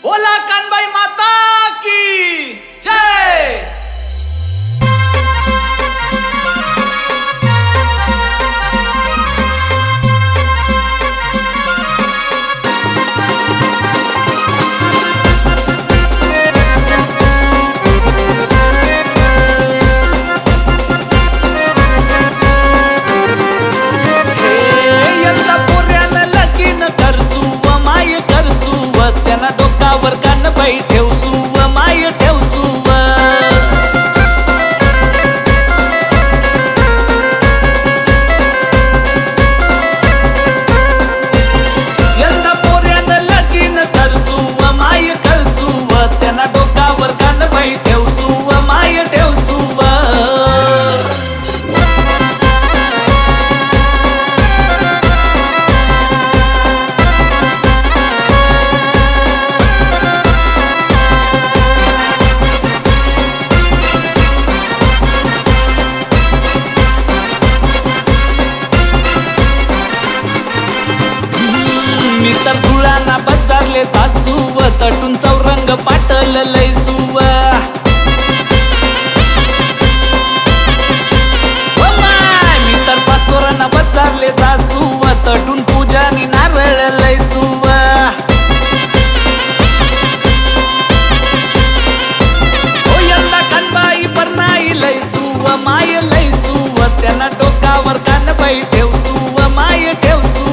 बोला कानबाई माता की जय। डोकावर कानबाई ठेवसू व माय ठेवसू व यंदा पोऱ्यानं लगीन करसू व माय करसू व त्यांना डोकावर कानबाई ठेवसू व माय ठेवसू व तर धुळाना बजारले जासू व तटून चौरंग पाटल लैसू व मी तर पाचोरांना बजारले जासू व तटून पूजानी नारळ लैसू व हो यंदा कानबाई परनाई लैसू व माय लैसू व त्यांना डोकावर कानबाई ठेवसू व माय ठेवसू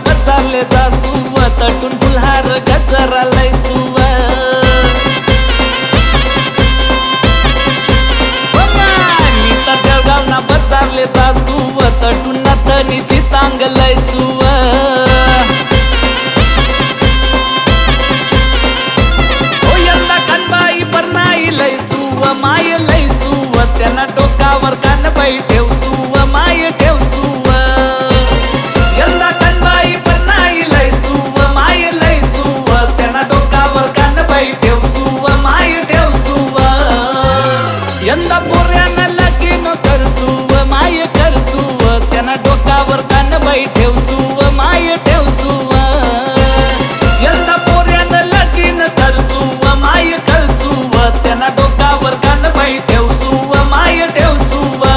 बजारले जासू व तटून फुलहार गजरा लैसू व मी तर जळगावना बजारले जासू व तटून नथनीची तांग लैसू व हो यंदा कानबाई परनाई लैसू व माय लैसू व त्यांना डोकावर कानबाई ठेवसू व माय ठेवसू यंदा पोऱ्यानं लगीन करसू व माय करसू व त्यांना डोकावर कानबाई ठेवसू व माय ठेवसू व यंदा पोऱ्यानं लगीन करसू व माय करसू व त्यांना डोकावर कानबाई ठेवसू व माय ठेवसू व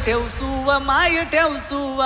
ठेवसू व माय ठेवसू व